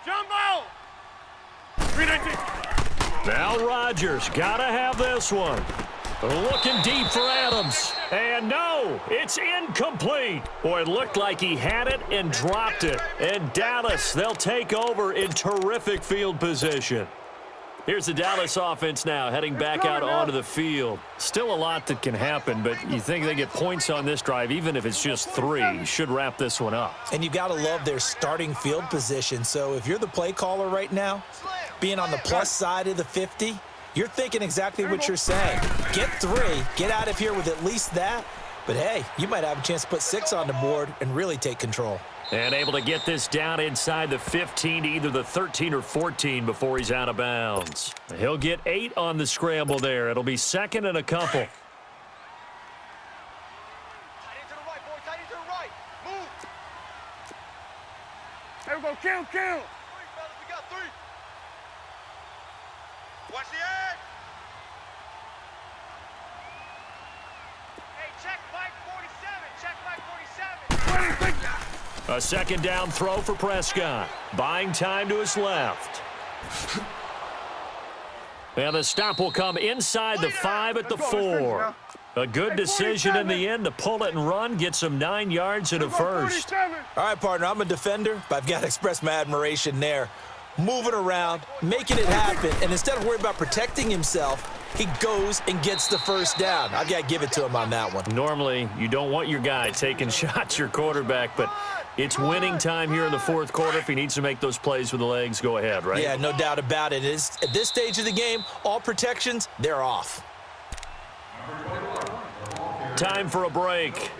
Jumbo! Now Rodgers, gotta have this one. Looking deep for Adams. And no, it's incomplete. Boy, it looked like he had it and dropped it. And Dallas, they'll take over in terrific field position. Here's the Dallas offense now heading back out onto the field. Still a lot that can happen, but you think they get points on this drive, even if it's just 3, should wrap this one up. And you got to love their starting field position. So if you're the play caller right now, being on the plus side of the 50, you're thinking exactly what you're saying. Get 3, get out of here with at least that. But hey, you might have a chance to put 6 on the board and really take control. And able to get this down inside the 15 to either the 13 or 14 before he's out of bounds. He'll get 8 on the scramble there. It'll be 2nd and a couple. Tight end to the right, boy. Tight end to the right. Move. There we go. Kill. 3, fellas. We got 3. Watch the edge. Hey, check Mike 47. Check Mike 47. A 2nd down throw for Prescott. Buying time to his left. And the stop will come inside the 5 at the 4. A good decision in the end to pull it and run. Gets him 9 yards and a first. All right, partner, I'm a defender, but I've got to express my admiration there. Moving around, making it happen, and instead of worrying about protecting himself, he goes and gets the first down. I've got to give it to him on that one. Normally, you don't want your guy taking shots, your quarterback, but it's winning time here in the 4th quarter. If he needs to make those plays with the legs, go ahead, right? Yeah, no doubt about it. At this stage of the game, all protections, they're off. Time for a break.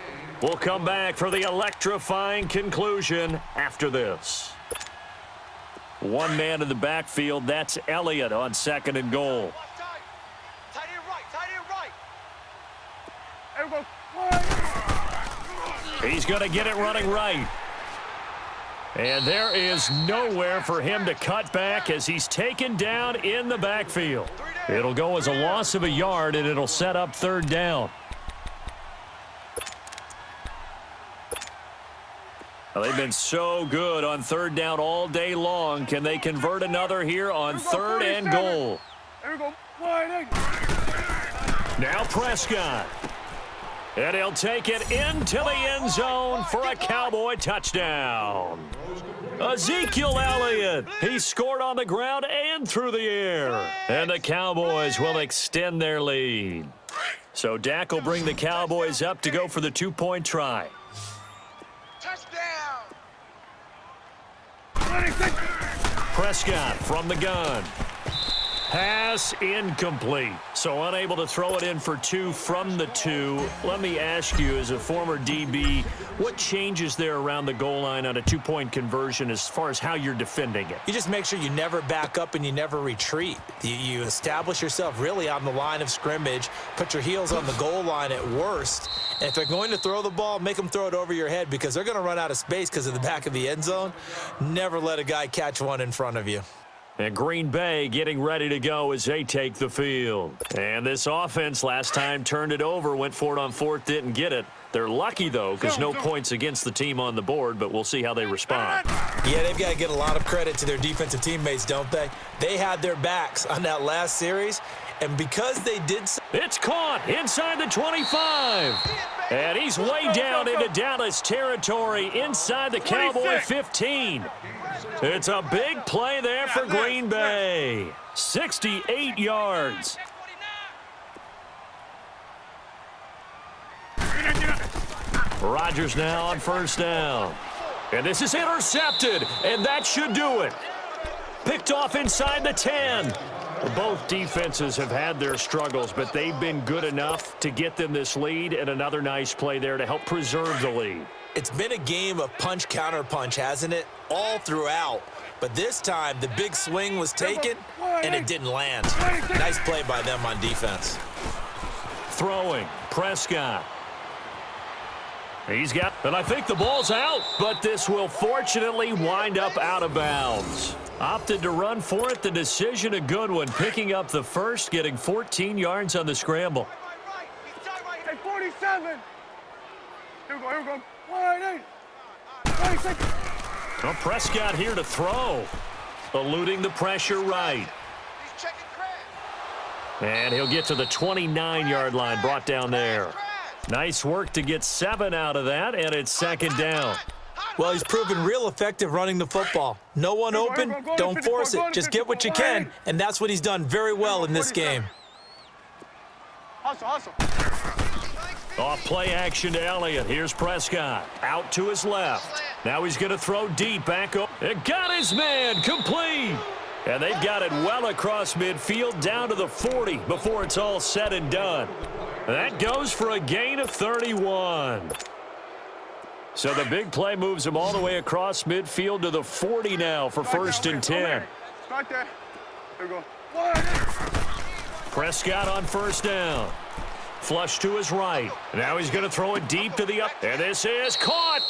We'll come back for the electrifying conclusion after this. One man in the backfield, that's Elliott on 2nd and goal. Tight end right. There we go. He's going to get it running right. And there is nowhere for him to cut back as he's taken down in the backfield. It'll go as a loss of a yard, and it'll set up 3rd down. Well, they've been so good on 3rd down all day long. Can they convert another here on 3rd and goal? There we go. Now Prescott. And he'll take it into the end zone for a Cowboy touchdown. Ezekiel Elliott. He scored on the ground and through the air. And the Cowboys will extend their lead. So Dak will bring the Cowboys up to go for the 2-point try. Touchdown. Prescott from the gun. Pass incomplete. So unable to throw it in for 2 from the 2. Let me ask you, as a former DB, what changes there around the goal line on a 2-point conversion as far as how you're defending it? You just make sure you never back up and you never retreat. You establish yourself really on the line of scrimmage, put your heels on the goal line at worst, and if they're going to throw the ball, make them throw it over your head because they're going to run out of space because of the back of the end zone. Never let a guy catch one in front of you. And Green Bay getting ready to go as they take the field. And this offense last time turned it over, went for it on 4th, didn't get it. They're lucky, though, because no points against the team on the board, but we'll see how they respond. Yeah, they've got to get a lot of credit to their defensive teammates, don't they? They had their backs on that last series, and because they did so... It's caught inside the 25. And he's way down into Dallas territory inside the Cowboy 15. It's a big play there for Green Bay. 68 yards. Rodgers now on 1st down. And this is intercepted, and that should do it. Picked off inside the 10. Both defenses have had their struggles, but they've been good enough to get them this lead, and another nice play there to help preserve the lead. It's been a game of punch-counter-punch, hasn't it? All throughout. But this time, the big swing was taken, and it didn't land. Nice play by them on defense. Throwing, Prescott. He's got, and I think the ball's out, but this will fortunately wind up out of bounds. Opted to run for it. The decision a good one. Picking up the first, getting 14 yards on the scramble. Hey, 47. Here we go, here we go. 180. 26. Well, Prescott here to throw. Eluding the pressure right. And he'll get to the 29-yard line, brought down there. Nice work to get 7 out of that, and it's 2nd down. Well, he's proven real effective running the football. No one open, don't force it. Just get what you can, and that's what he's done very well in this game. Hustle. Off play action to Elliott. Here's Prescott. Out to his left. Now he's going to throw deep back up. It got his man. Complete. And they've got it well across midfield down to the 40 before it's all said and done. That goes for a gain of 31. So the big play moves him all the way across midfield to the 40 now for 1st and 10. Right there. There we go. Prescott on 1st down. Flush to his right. Now he's going to throw it deep to the up. And this is caught.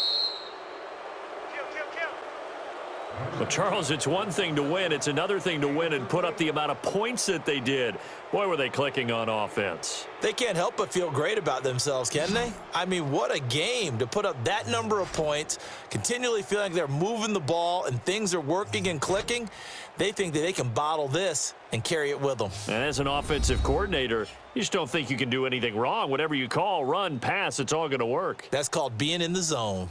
Well, Charles, it's one thing to win. It's another thing to win and put up the amount of points that they did. Boy, were they clicking on offense. They can't help but feel great about themselves, can they? I mean, what a game to put up that number of points, continually feeling like they're moving the ball and things are working and clicking. They think that they can bottle this and carry it with them. And as an offensive coordinator, you just don't think you can do anything wrong. Whatever you call, run, pass, it's all going to work. That's called being in the zone.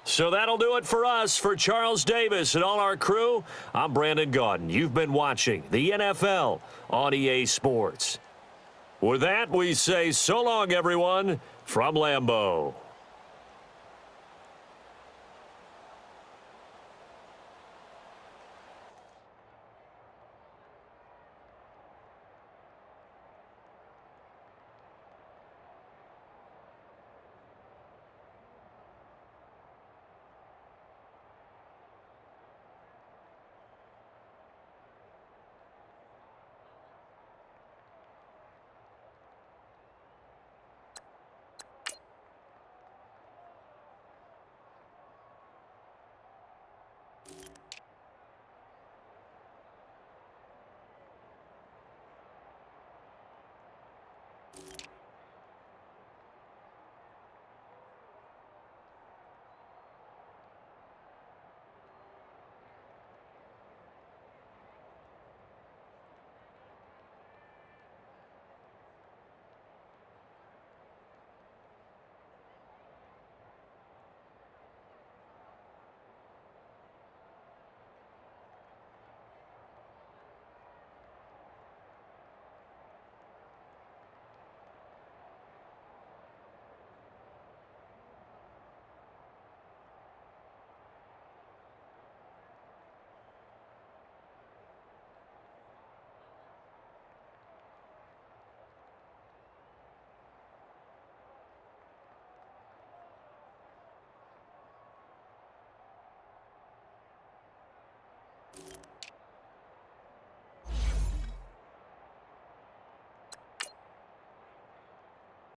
So that'll do it for us. For Charles Davis and all our crew, I'm Brandon Gaudin. You've been watching the NFL on EA Sports. With that, we say so long, everyone, from Lambeau.